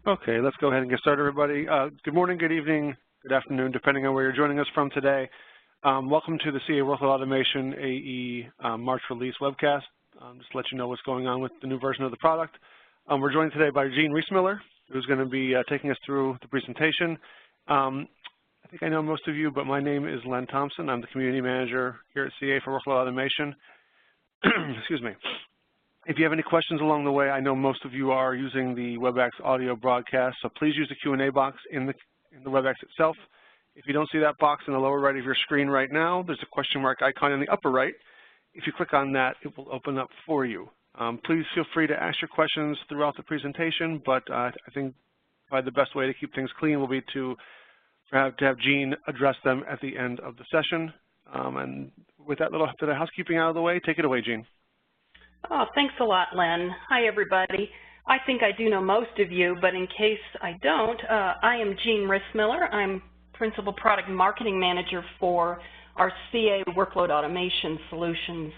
Okay, let's go ahead and get started, everybody. Good morning, good evening, good afternoon, depending on where you're joining us from today. Welcome to the CA Workload Automation AE March release webcast. Just to let you know what's going on with the new version of the product. We're joined today by Gene Reesmiller, who's going to be taking us through the presentation. I think I know most of you, but my name is Len Thompson. I'm the community manager here at CA for Workload Automation. Excuse me. If you have any questions along the way, I know most of you are using the WebEx audio broadcast, so please use the Q&A box in the WebEx itself. If you don't see that box in the lower right of your screen right now, there's a question mark icon in the upper right. If you click on that, it will open up for you. Please feel free to ask your questions throughout the presentation, but I think probably the best way to keep things clean will be to have Gene address them at the end of the session. And with that little bit of housekeeping out of the way, take it away, Gene. Oh, thanks a lot, Len. Hi, everybody. I think I do know most of you, but in case I don't, I am Gene Reesmiller. I'm Principal Product Marketing Manager for our CA Workload Automation Solutions.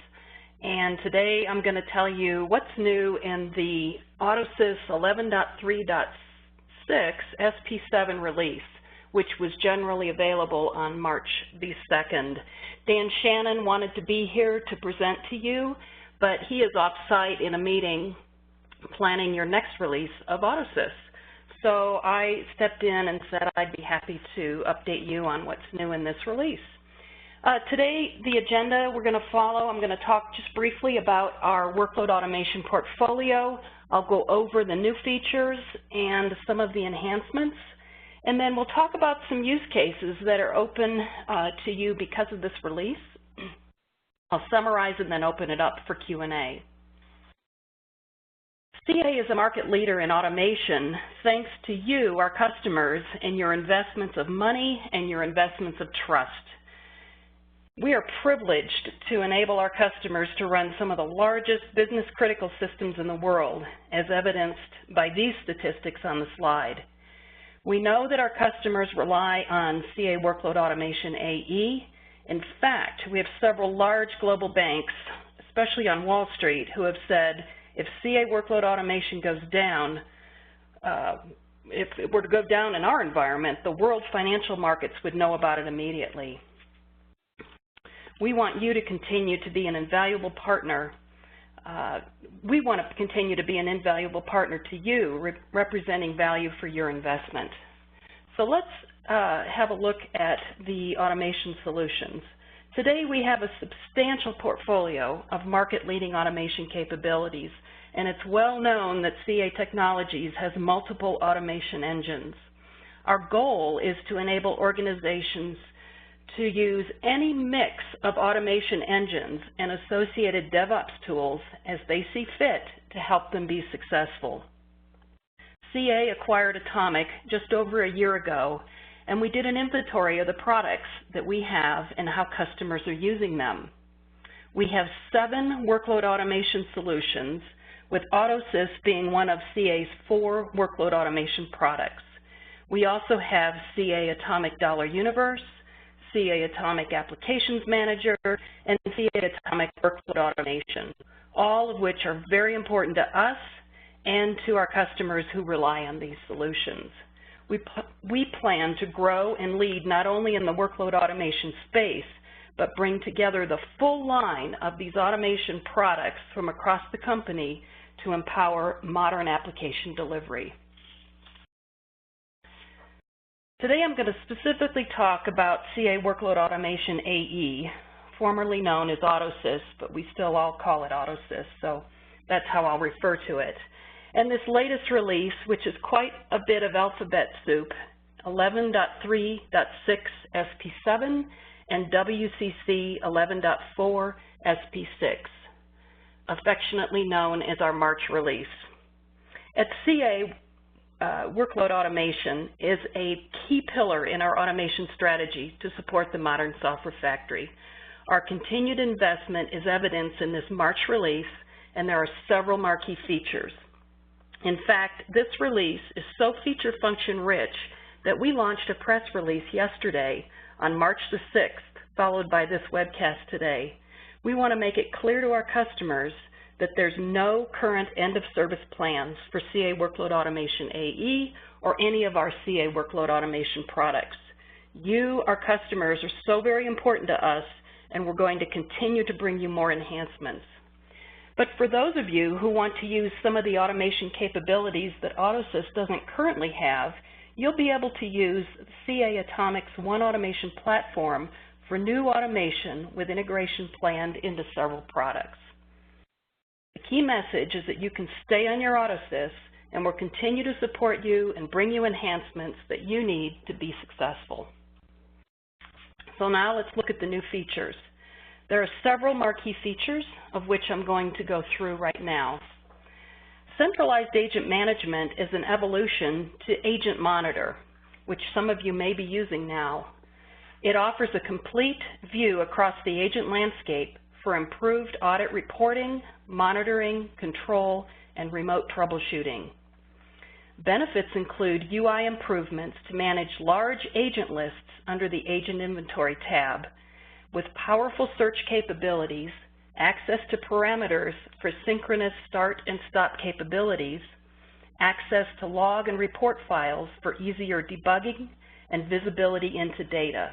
And today I'm going to tell you what's new in the AutoSys 11.3.6 SP7 release, which was generally available on March the 2nd. Dan Shannon wanted to be here to present to you, but he is off-site in a meeting planning your next release of AutoSys. So I stepped in and said I'd be happy to update you on what's new in this release. Today, the agenda we're going to follow, I'm going to talk just briefly about our workload automation portfolio. I'll go over the new features and some of the enhancements. And then we'll talk about some use cases that are open to you because of this release. I'll summarize and then open it up for Q&A. CA is a market leader in automation thanks to you, our customers, and your investments of money and your investments of trust. We are privileged to enable our customers to run some of the largest business-critical systems in the world, as evidenced by these statistics on the slide. We know that our customers rely on CA Workload Automation AE. In fact, we have several large global banks, especially on Wall Street, who have said if CA Workload Automation goes down, if it were to go down in our environment, the world financial markets would know about it immediately. We want you to continue to be an invaluable partner. We want to continue to be an invaluable partner to you, representing value for your investment. So let's have a look at the automation solutions. Today we have a substantial portfolio of market-leading automation capabilities, and it's well known that CA Technologies has multiple automation engines. Our goal is to enable organizations to use any mix of automation engines and associated DevOps tools as they see fit to help them be successful. CA acquired Atomic just over a year ago, and we did an inventory of the products that we have and how customers are using them. We have 7 workload automation solutions, with AutoSys being one of CA's 4 workload automation products. We also have CA Atomic Dollar Universe, CA Atomic Applications Manager, and CA Atomic Workload Automation, all of which are very important to us and to our customers who rely on these solutions. We plan to grow and lead not only in the workload automation space, but bring together the full line of these automation products from across the company to empower modern application delivery. Today I'm going to specifically talk about CA Workload Automation AE, formerly known as AutoSys, but we still all call it AutoSys, so that's how I'll refer to it. And this latest release, which is quite a bit of alphabet soup, 11.3.6 SP7 and WCC 11.4 SP6, affectionately known as our March release. At CA, workload automation is a key pillar in our automation strategy to support the modern software factory. Our continued investment is evidenced in this March release, and there are several marquee features. In fact, this release is so feature function rich that we launched a press release yesterday on March the 6th, followed by this webcast today. We want to make it clear to our customers that there's no current end-of-service plans for CA Workload Automation AE or any of our CA Workload Automation products. You, our customers, are so very important to us, and we're going to continue to bring you more enhancements. But for those of you who want to use some of the automation capabilities that Autosys doesn't currently have, you'll be able to use CA Atomic's One Automation platform for new automation with integration planned into several products. The key message is that you can stay on your Autosys, and we'll continue to support you and bring you enhancements that you need to be successful. So now let's look at the new features. There are several marquee features, of which I'm going to go through right now. Centralized Agent Management is an evolution to Agent Monitor, which some of you may be using now. It offers a complete view across the agent landscape for improved audit reporting, monitoring, control, and remote troubleshooting. Benefits include UI improvements to manage large agent lists under the Agent Inventory tab, with powerful search capabilities, access to parameters for synchronous start and stop capabilities, access to log and report files for easier debugging, and visibility into data.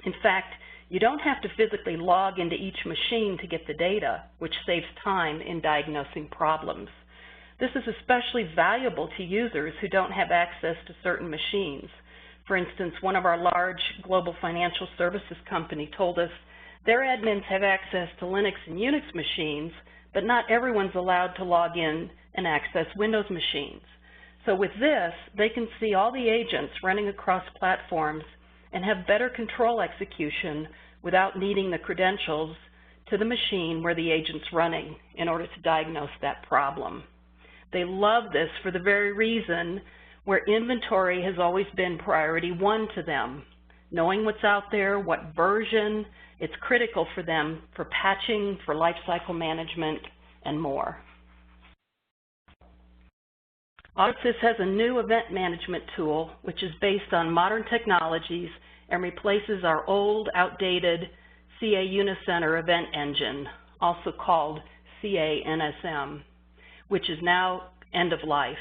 In fact, you don't have to physically log into each machine to get the data, which saves time in diagnosing problems. This is especially valuable to users who don't have access to certain machines. For instance, one of our large global financial services company told us their admins have access to Linux and Unix machines, but not everyone's allowed to log in and access Windows machines. So with this, they can see all the agents running across platforms and have better control execution without needing the credentials to the machine where the agent's running in order to diagnose that problem. They love this for the very reason where inventory has always been priority one to them. Knowing what's out there, what version, it's critical for them for patching, for lifecycle management, and more. Autosys has a new event management tool which is based on modern technologies and replaces our old, outdated CA Unicenter event engine, also called CA NSM, which is now end of life.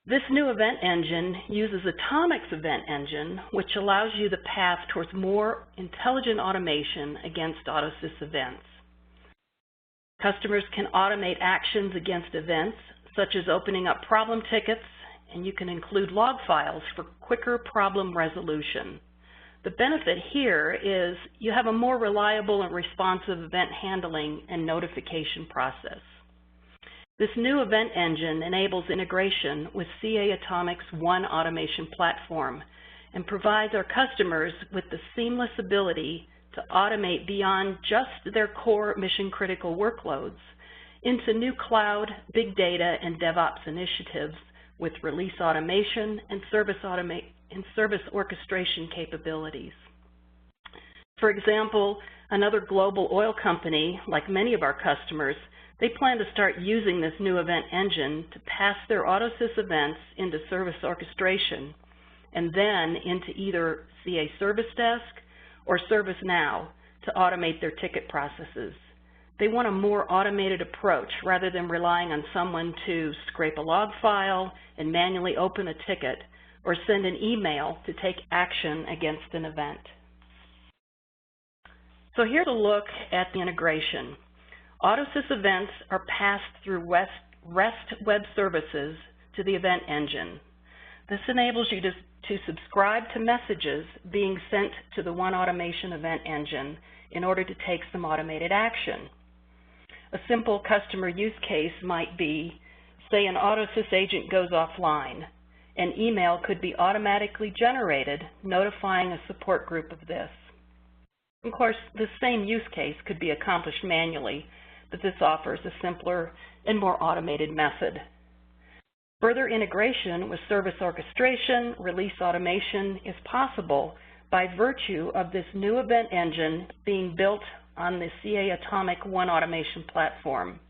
This new event engine uses Atomic's event engine, which allows you the path towards more intelligent automation against Autosys events. Customers can automate actions against events, such as opening up problem tickets, and you can include log files for quicker problem resolution. The benefit here is you have a more reliable and responsive event handling and notification process. This new event engine enables integration with CA Atomic's One Automation platform and provides our customers with the seamless ability to automate beyond just their core mission-critical workloads into new cloud, big data, and DevOps initiatives with release automation and service orchestration capabilities. For example, another global oil company, like many of our customers, they plan to start using this new event engine to pass their Autosys events into service orchestration and then into either CA Service Desk or ServiceNow to automate their ticket processes. They want a more automated approach rather than relying on someone to scrape a log file and manually open a ticket or send an email to take action against an event. So here's a look at the integration. Autosys events are passed through REST web services to the event engine. This enables you to subscribe to messages being sent to the One Automation event engine in order to take some automated action. A simple customer use case might be, say an Autosys agent goes offline. An email could be automatically generated notifying a support group of this. Of course, the same use case could be accomplished manually, but this offers a simpler and more automated method. Further integration with service orchestration, release automation is possible by virtue of this new event engine being built on the CA Atomic One Automation platform.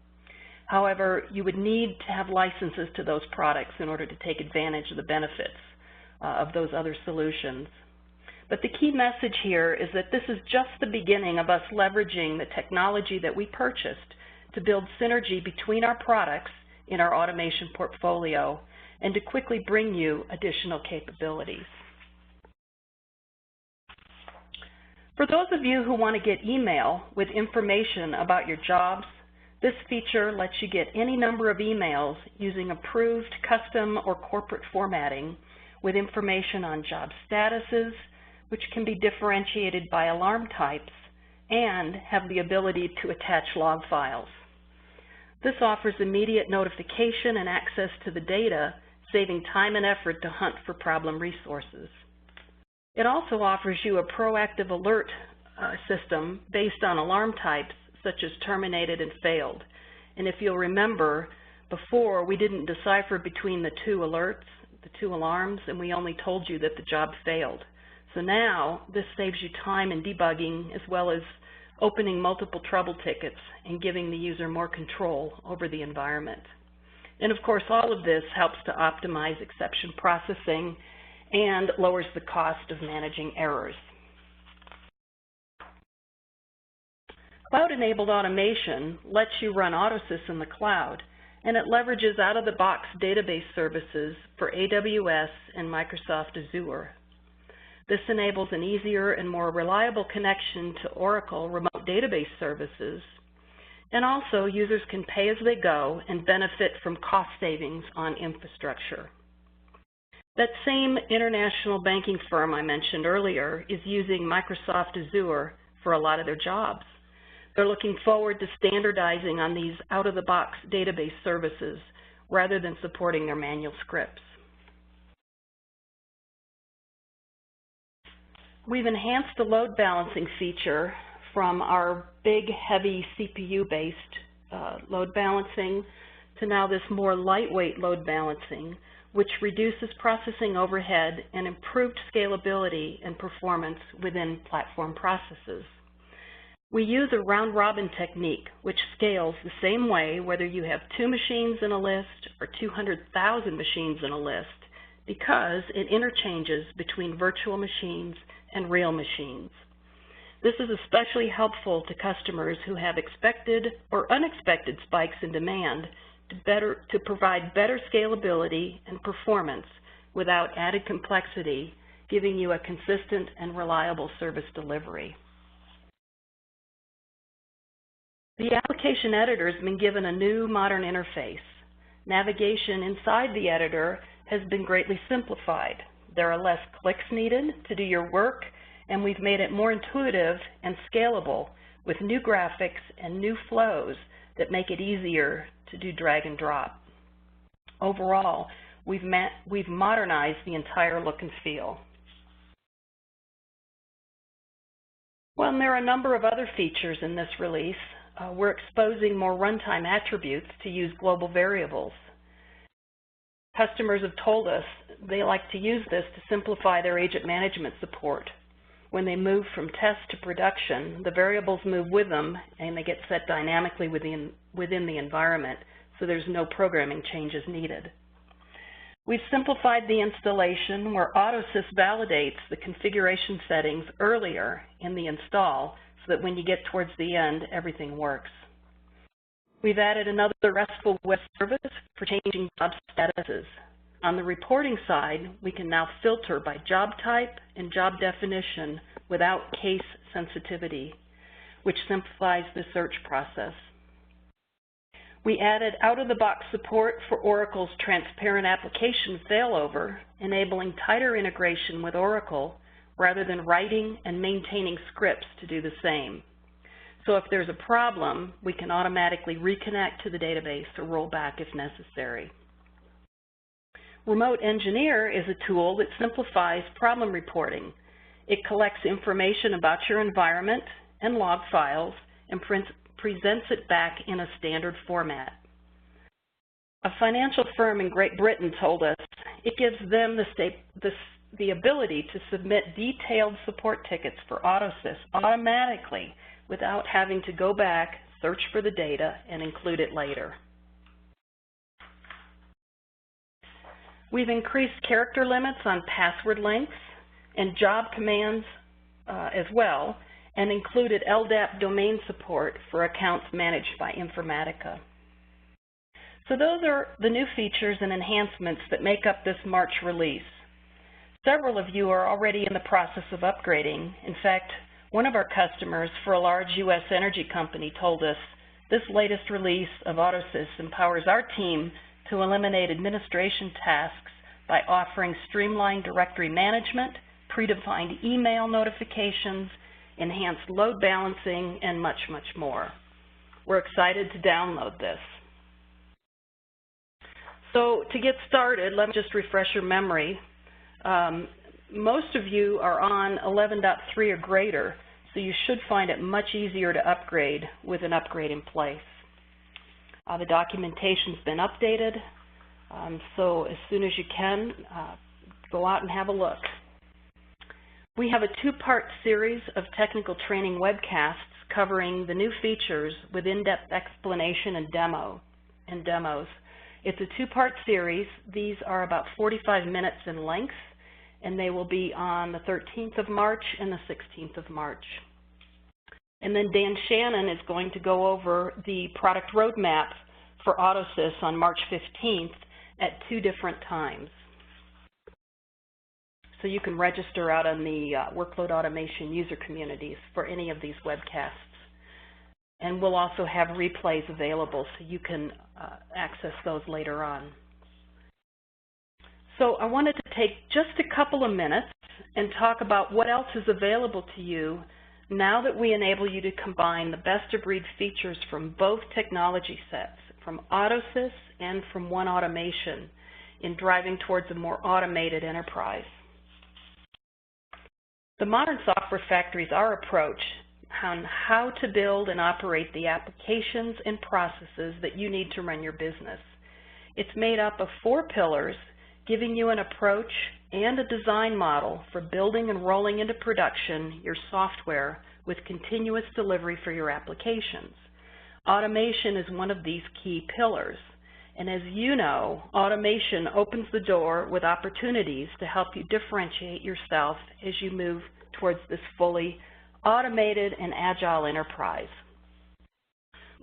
However, you would need to have licenses to those products in order to take advantage of the benefits of those other solutions. But the key message here is that this is just the beginning of us leveraging the technology that we purchased to build synergy between our products in our automation portfolio and to quickly bring you additional capabilities. For those of you who want to get email with information about your jobs, this feature lets you get any number of emails using approved custom or corporate formatting with information on job statuses, which can be differentiated by alarm types and have the ability to attach log files. This offers immediate notification and access to the data, saving time and effort to hunt for problem resources. It also offers you a proactive alert system based on alarm types such as terminated and failed. And if you'll remember, before we didn't decipher between the two alerts, the two alarms, and we only told you that the job failed. So now this saves you time in debugging as well as opening multiple trouble tickets and giving the user more control over the environment. And of course, all of this helps to optimize exception processing and lowers the cost of managing errors. Cloud-enabled automation lets you run AutoSys in the cloud, and it leverages out-of-the-box database services for AWS and Microsoft Azure. This enables an easier and more reliable connection to Oracle remote database services, and also users can pay as they go and benefit from cost savings on infrastructure. That same international banking firm I mentioned earlier is using Microsoft Azure for a lot of their jobs. They're looking forward to standardizing on these out-of-the-box database services rather than supporting their manual scripts. We've enhanced the load balancing feature from our big, heavy CPU-based load balancing to now this more lightweight load balancing, which reduces processing overhead and improved scalability and performance within platform processes. We use a round-robin technique, which scales the same way whether you have 2 machines in a list or 200,000 machines in a list, because it interchanges between virtual machines and real machines. This is especially helpful to customers who have expected or unexpected spikes in demand to provide better scalability and performance without added complexity, giving you a consistent and reliable service delivery. The application editor has been given a new modern interface. Navigation inside the editor has been greatly simplified. There are less clicks needed to do your work, and we've made it more intuitive and scalable with new graphics and new flows that make it easier to do drag and drop. Overall, we've modernized the entire look and feel. Well, and there are a number of other features in this release. We're exposing more runtime attributes to use global variables. Customers have told us they like to use this to simplify their agent management support. When they move from test to production, the variables move with them and they get set dynamically within the environment, so there's no programming changes needed. We've simplified the installation where AutoSys validates the configuration settings earlier in the install so that when you get towards the end, everything works. We've added another RESTful web service for changing job statuses. On the reporting side, we can now filter by job type and job definition without case sensitivity, which simplifies the search process. We added out-of-the-box support for Oracle's transparent application failover, enabling tighter integration with Oracle rather than writing and maintaining scripts to do the same. So if there's a problem, we can automatically reconnect to the database or roll back if necessary. Remote Engineer is a tool that simplifies problem reporting. It collects information about your environment and log files and presents it back in a standard format. A financial firm in Great Britain told us it gives them the ability to submit detailed support tickets for AutoSys automatically without having to go back, search for the data, and include it later. We've increased character limits on password lengths and job commands as well, and included LDAP domain support for accounts managed by Informatica. So those are the new features and enhancements that make up this March release. Several of you are already in the process of upgrading. In fact, one of our customers for a large U.S. energy company told us this latest release of AutoSys empowers our team to eliminate administration tasks by offering streamlined directory management, predefined email notifications, enhanced load balancing, and much, much more. We're excited to download this. So to get started, let me just refresh your memory. Most of you are on 11.3 or greater, so you should find it much easier to upgrade with an upgrade in place. The documentation's been updated, so as soon as you can, go out and have a look. We have a two-part series of technical training webcasts covering the new features with in-depth explanation and demos. It's a two-part series. These are about 45 minutes in length, and they will be on the 13th of March and the 16th of March. And then Dan Shannon is going to go over the product roadmap for AutoSys on March 15th at 2 different times. So you can register out on the Workload Automation user communities for any of these webcasts. And we'll also have replays available so you can access those later on. So I wanted to take just a couple of minutes and talk about what else is available to you now that we enable you to combine the best-of-breed features from both technology sets, from AutoSys and from One Automation, in driving towards a more automated enterprise. The modern software factory is our approach on how to build and operate the applications and processes that you need to run your business. It's made up of 4 pillars, giving you an approach and a design model for building and rolling into production your software with continuous delivery for your applications. Automation is one of these key pillars. And as you know, automation opens the door with opportunities to help you differentiate yourself as you move towards this fully automated and agile enterprise.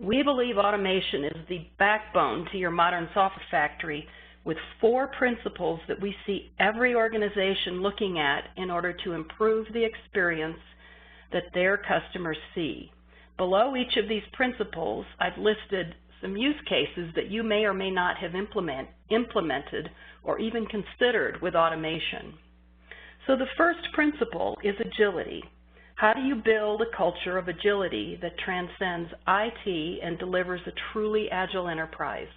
We believe automation is the backbone to your modern software factory, with 4 principles that we see every organization looking at in order to improve the experience that their customers see. Below each of these principles, I've listed some use cases that you may or may not have implemented or even considered with automation. So the first principle is agility. How do you build a culture of agility that transcends IT and delivers a truly agile enterprise?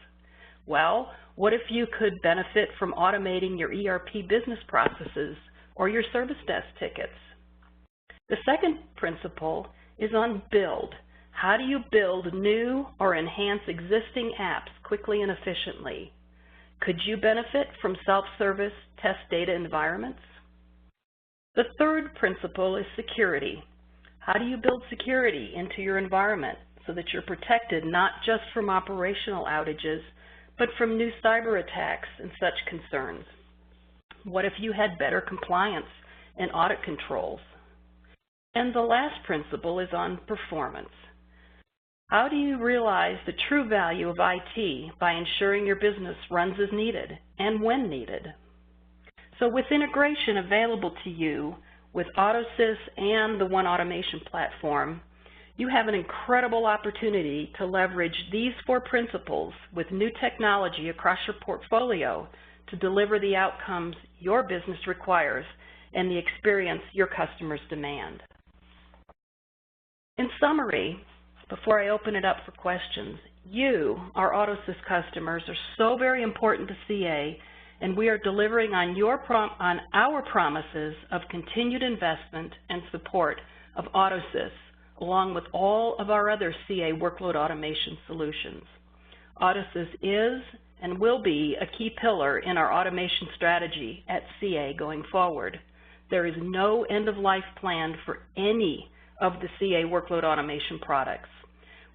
Well, what if you could benefit from automating your ERP business processes or your service desk tickets? The second principle is on build. How do you build new or enhance existing apps quickly and efficiently? Could you benefit from self-service test data environments? The third principle is security. How do you build security into your environment so that you're protected not just from operational outages, but from new cyber attacks and such concerns? What if you had better compliance and audit controls? And the last principle is on performance. How do you realize the true value of IT by ensuring your business runs as needed and when needed? So with integration available to you with AutoSys and the One Automation platform, you have an incredible opportunity to leverage these 4 principles with new technology across your portfolio to deliver the outcomes your business requires and the experience your customers demand. In summary, before I open it up for questions, you, our AutoSys customers, are so very important to CA, and we are delivering on our promises of continued investment and support of AutoSys, along with all of our other CA workload automation solutions. AutoSys is and will be a key pillar in our automation strategy at CA going forward. There is no end-of-life plan for any of the CA workload automation products.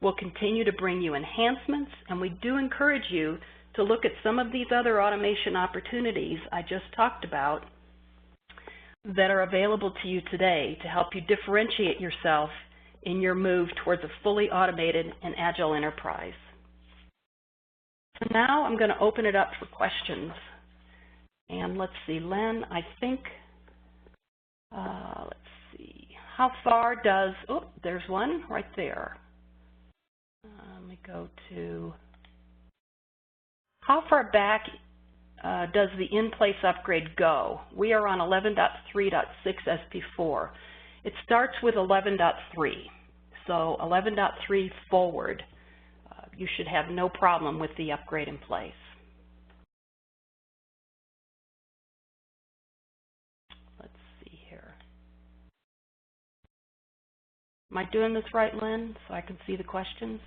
We'll continue to bring you enhancements, and we do encourage you to look at some of these other automation opportunities I just talked about that are available to you today to help you differentiate yourself in your move towards a fully automated and agile enterprise. So now I'm going to open it up for questions. And let's see, Len, I think, let's see, how far does, oh, there's one right there. Let me go to, how far back does the InPlace upgrade go? We are on 11.3.6 SP4. It starts with 11.3. So 11.3 forward, you should have no problem with the upgrade in place. Let's see here. Am I doing this right, Lynn, so I can see the questions?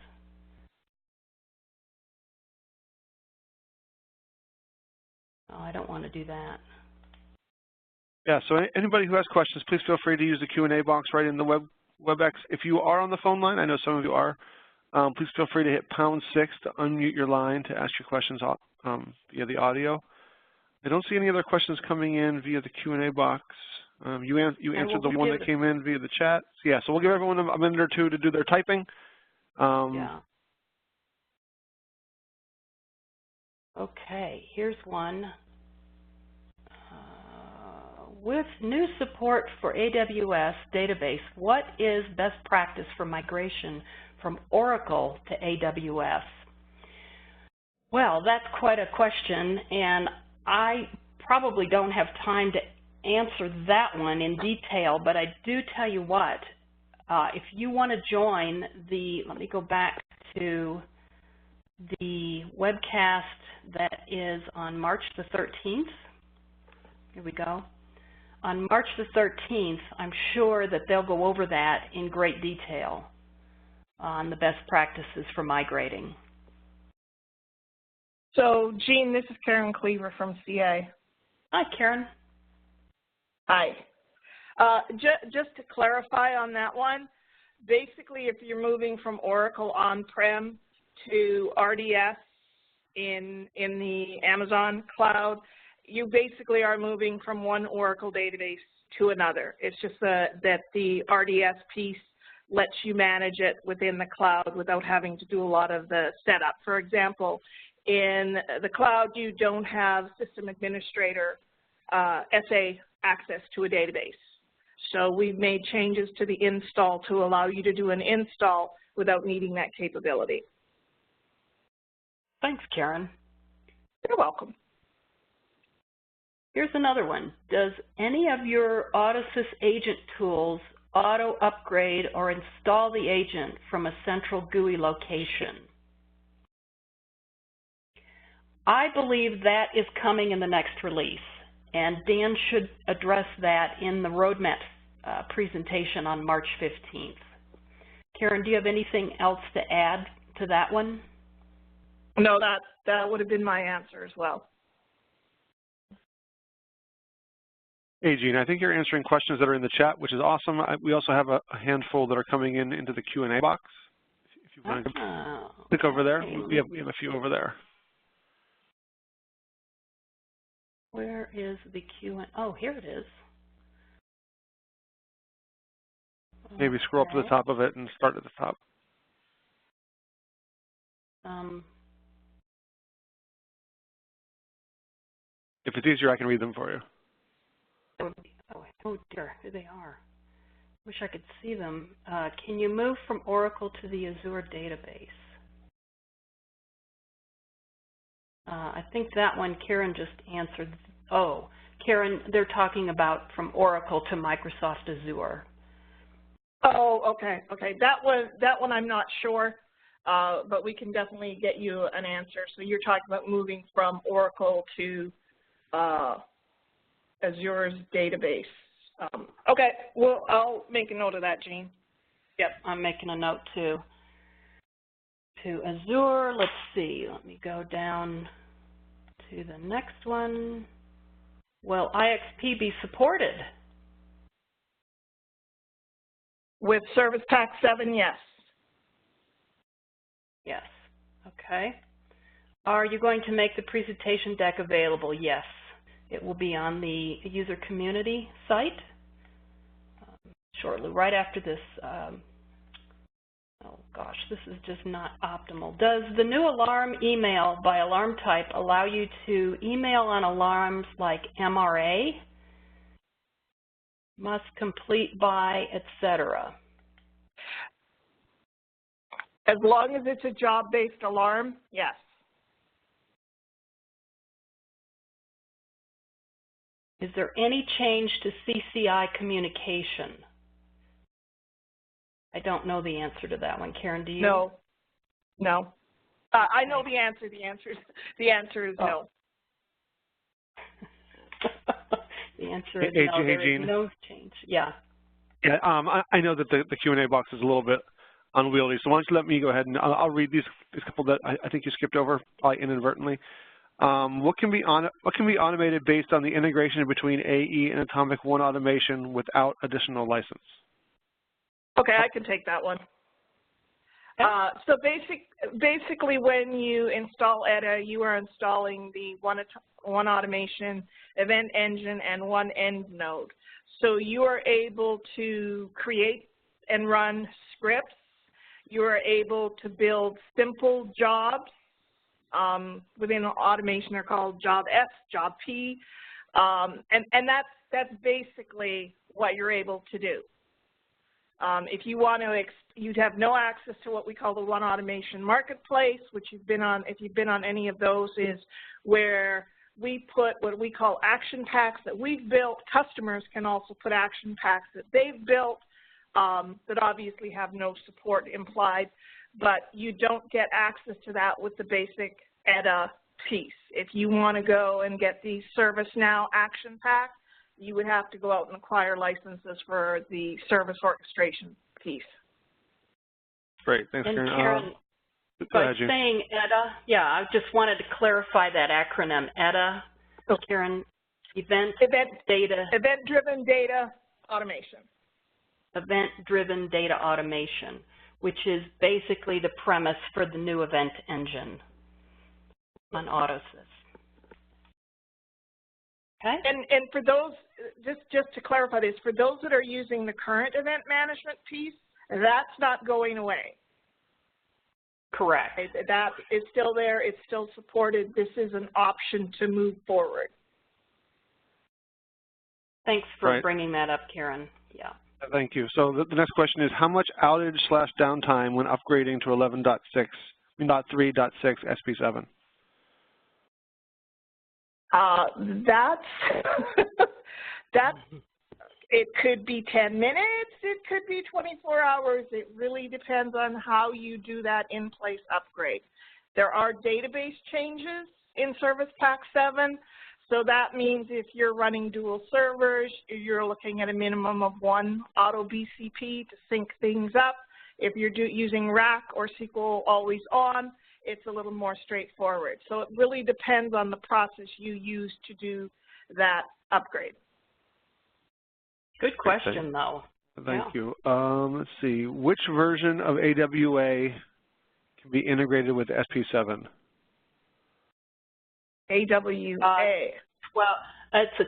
Oh, I don't want to do that. Yeah, so anybody who has questions, please feel free to use the Q&A box right in the WebEx. If you are on the phone line, I know some of you are, please feel free to hit #6 to unmute your line to ask your questions via the audio. I don't see any other questions coming in via the Q&A box. You answered the one that came in via the chat. So yeah, so we'll give everyone a minute or two to do their typing. Yeah. Okay, here's one. With new support for AWS Database, what is best practice for migration from Oracle to AWS? Well, that's quite a question, and I probably don't have time to answer that one in detail, but I do tell you what, if you want to join the, let me go back to the webcast that is on March the 13th. Here we go. On March the 13th, I'm sure that they'll go over that in great detail on the best practices for migrating. So, Jean, this is Karen Cleaver from CA. Hi, Karen. Hi. Just to clarify on that one, basically if you're moving from Oracle on-prem to RDS in the Amazon cloud, you basically are moving from one Oracle database to another. It's just that the RDS piece lets you manage it within the cloud without having to do a lot of the setup. For example, in the cloud, you don't have system administrator SA access to a database. So we've made changes to the install to allow you to do an install without needing that capability. Thanks, Karen. You're welcome. Here's another one. Does any of your AutoSys agent tools auto-upgrade or install the agent from a central GUI location? I believe that is coming in the next release, and Dan should address that in the roadmap presentation on March 15th. Karen, do you have anything else to add to that one? No, that would have been my answer as well. Hey, Jean, I think you're answering questions that are in the chat, which is awesome. We also have a handful that are coming into the Q&A box. If you want to click over there, we have a few over there. Where is the Q&A? Oh, here it is. Maybe scroll up to the top of it and start at the top. If it's easier, I can read them for you. Oh dear, here they are. Wish I could see them. Can you move from Oracle to the Azure database? I think that one Karen just answered. Oh, Karen, they're talking about from Oracle to Microsoft Azure. Oh, okay, okay. That one I'm not sure, but we can definitely get you an answer. So you're talking about moving from Oracle to Azure's database. Okay, well, I'll make a note of that, Jean. Yep, I'm making a note too. To Azure, let's see, let me go down to the next one. Will IXP be supported? With Service Pack 7, yes. Yes, okay. Are you going to make the presentation deck available? Yes. It will be on the user community site shortly, right after this. Oh gosh, this is just not optimal. Does the new alarm email by alarm type allow you to email on alarms like MRA, must complete by, etc.? As long as it's a job-based alarm, yes. Is there any change to CCI communication? I don't know the answer to that one. Karen, do you? No. No. I know the answer. The answer is no. The answer is no. There is no change. Yeah. Yeah. I know that the Q&A box is a little bit unwieldy, so why don't you let me go ahead and I'll read these couple that I think you skipped over, probably inadvertently. What can be automated based on the integration between AE and Atomic One automation without additional license? Okay, I can take that one. So basically, when you install EDA, you are installing the One Automation event engine and one end node. So you are able to create and run scripts. You are able to build simple jobs. Within automation, they're called job S, job P, and that's basically what you're able to do. If you want to, you'd have no access to what we call the One Automation Marketplace, which you've been on. If you've been on any of those, is where we put what we call action packs that we've built. Customers can also put action packs that they've built that obviously have no support implied, but you don't get access to that with the basic EDA piece. If you want to go and get the ServiceNow action pack, you would have to go out and acquire licenses for the service orchestration piece. Great, thanks, Karen. And Karen, by saying EDA, yeah, I just wanted to clarify that acronym, EDA. So Karen, Event-Driven Data Automation. Event-Driven Data Automation, which is basically the premise for the new event engine on Autosys. Okay. And for those, just to clarify this, for those that are using the current event management piece, that's not going away. Correct. That is still there. It's still supported. This is an option to move forward. Thanks for bringing that up, Karen. Yeah. Thank you. So the next question is, how much outage/downtime when upgrading to 11.3.6 SP7? It could be 10 minutes, it could be 24 hours. It really depends on how you do that InPlace upgrade. There are database changes in Service Pack 7. So that means if you're running dual servers, you're looking at a minimum of one auto BCP to sync things up. If you're using RAC or SQL always on, it's a little more straightforward. So it really depends on the process you use to do that upgrade. Good question, though. Thank you. Let's see. Which version of AWA can be integrated with SP7? AWA. Well, that's the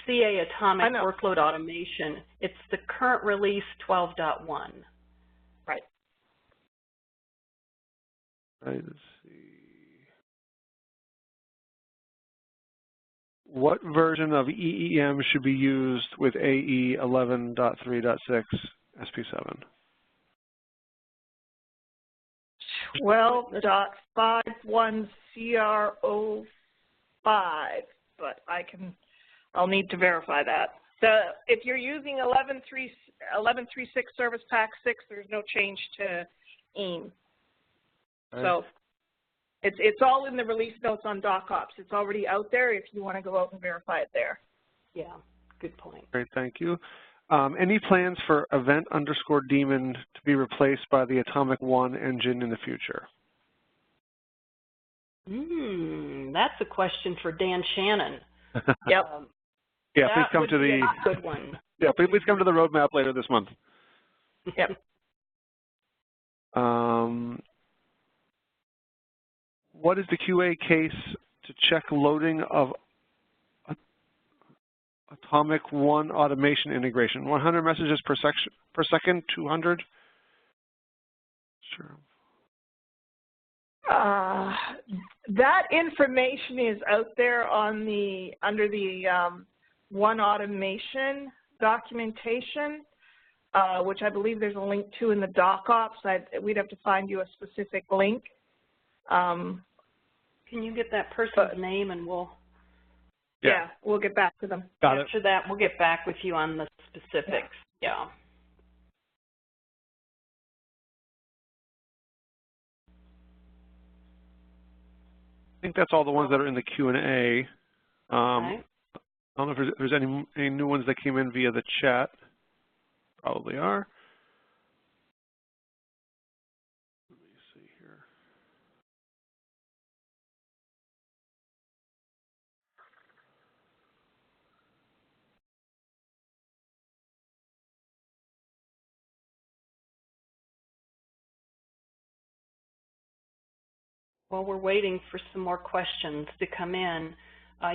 CA Atomic Workload Automation. It's the current release 12.1. Right. Let's see. What version of EEM should be used with AE 11.3.6 SP7? 12.51 CR05, but I'll need to verify that. So if you're using 11.3.6 Service Pack 6, there's no change to EAM. Right. So it's all in the release notes on DocOps. It's already out there if you want to go out and verify it there. Yeah, good point. Great, thank you. Any plans for event_daemon to be replaced by the Atomic One engine in the future? That's a question for Dan Shannon. Yep. Yeah, please come to the good one. Yeah, please come to the roadmap later this month. Yep. What is the QA case to check loading of Atomic 1 automation integration. 100 messages per second, 200? Sure. That information is out there on the under the One Automation documentation, which I believe there's a link to in the doc ops. We'd have to find you a specific link. Can you get that person's name and we'll... Yeah, we'll get back to them. Got it. After that, we'll get back with you on the specifics. Yeah. I think that's all the ones that are in the Q&A. Okay. I don't know if there's any new ones that came in via the chat. Probably are. Let me see here. While we're waiting for some more questions to come in,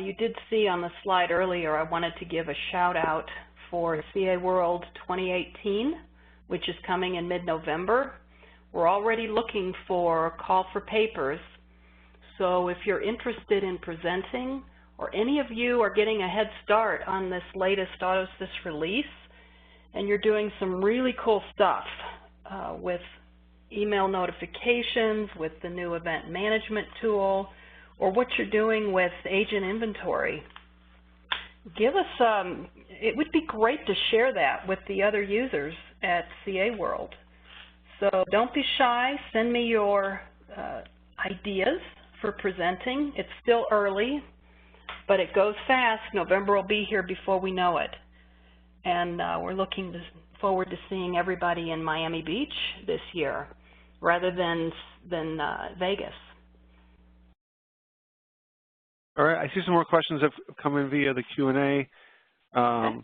you did see on the slide earlier, I wanted to give a shout out for CA World 2018, which is coming in mid-November. We're already looking for a call for papers. So if you're interested in presenting, or any of you are getting a head start on this latest AutoSys release, and you're doing some really cool stuff with email notifications, with the new event management tool, or what you're doing with agent inventory, give us, it would be great to share that with the other users at CA World. So don't be shy, send me your ideas for presenting. It's still early, but it goes fast. November will be here before we know it. And we're looking forward to seeing everybody in Miami Beach this year, rather than Vegas. All right, I see some more questions have come in via the Q&A. I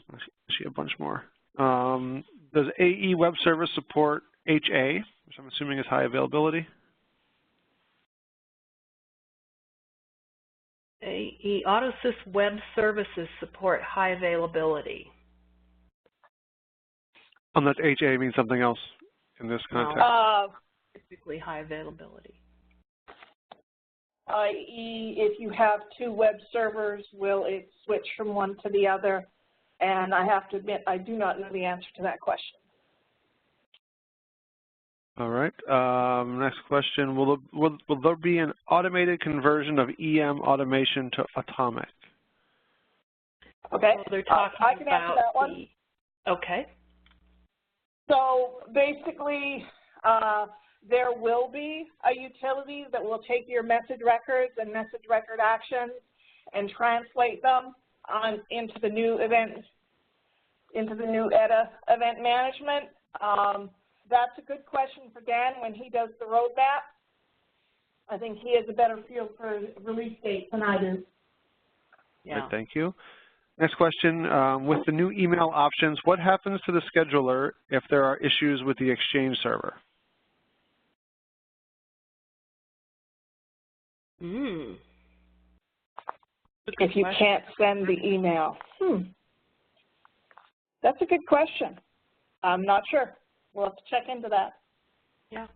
see a bunch more. Does AE Web Service support HA, which I'm assuming is high availability? AE AutoSys Web Services support high availability. Unless HA means something else in this context. Typically high availability. I.e., if you have two web servers, will it switch from one to the other? And I have to admit, I do not know the answer to that question. All right. Next question: Will there be an automated conversion of EM automation to Atomic? Okay. So they're talking I can answer that one. Okay. So basically, there will be a utility that will take your message records and message record actions and translate them into the new event, into the new event management. That's a good question for Dan when he does the roadmap. I think he has a better feel for release dates than I do. Yeah. Right, thank you. Next question, with the new email options, what happens to the scheduler if there are issues with the Exchange server? If you can't send the email. That's a good question. I'm not sure. We'll have to check into that. Yeah.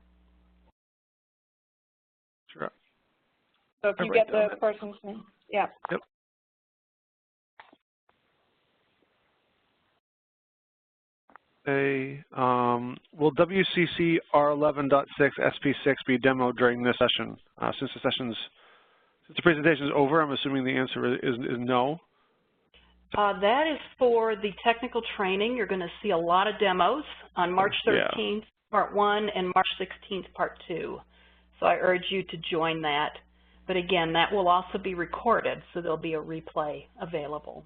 Sure. So if you get the person's name. Yeah. Yep. Okay. Will WCC 11.4 SP6 be demoed during this session? Since the presentation is over, I'm assuming the answer is no. That is for the technical training. You're going to see a lot of demos on March 13th, Part 1, and March 16th, Part 2. So I urge you to join that. But again, that will also be recorded, so there'll be a replay available.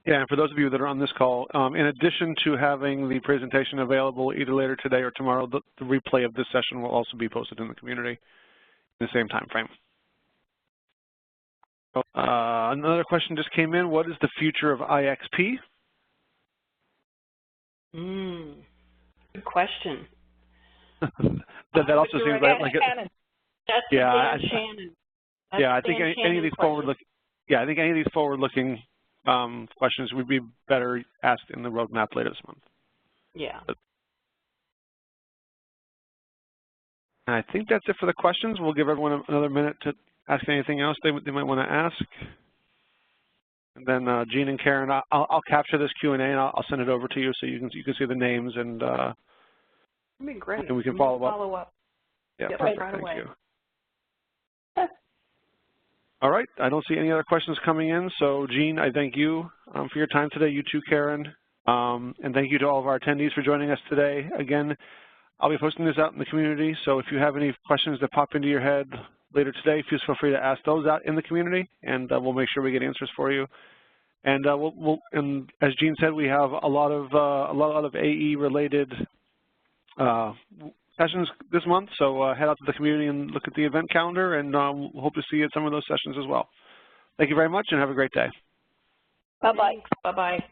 Yeah, and for those of you that are on this call, in addition to having the presentation available either later today or tomorrow, the replay of this session will also be posted in the community in the same time frame. Another question just came in. What is the future of IXP? Good question. that also seems like That's Dan Shannon. I think any of these forward-looking yeah, I think any of these forward-looking questions would be better asked in the roadmap later this month. Yeah. And I think that's it for the questions. We'll give everyone another minute to ask anything else they might want to ask. And then Jean and Karen, I'll capture this Q&A and I'll send it over to you so you can see the names and that'd be great. And we can follow up. Yeah, yep, perfect. right Thank away. you. All right. I don't see any other questions coming in. So, Jean, I thank you for your time today. You too, Karen. And thank you to all of our attendees for joining us today. Again, I'll be posting this out in the community. So if you have any questions that pop into your head later today, please feel free to ask those out in the community, and we'll make sure we get answers for you. And and as Jean said, we have a lot of AE-related sessions this month. So head out to the community and look at the event calendar, and we'll hope to see you at some of those sessions as well. Thank you very much, and have a great day. Bye-bye. Bye-bye.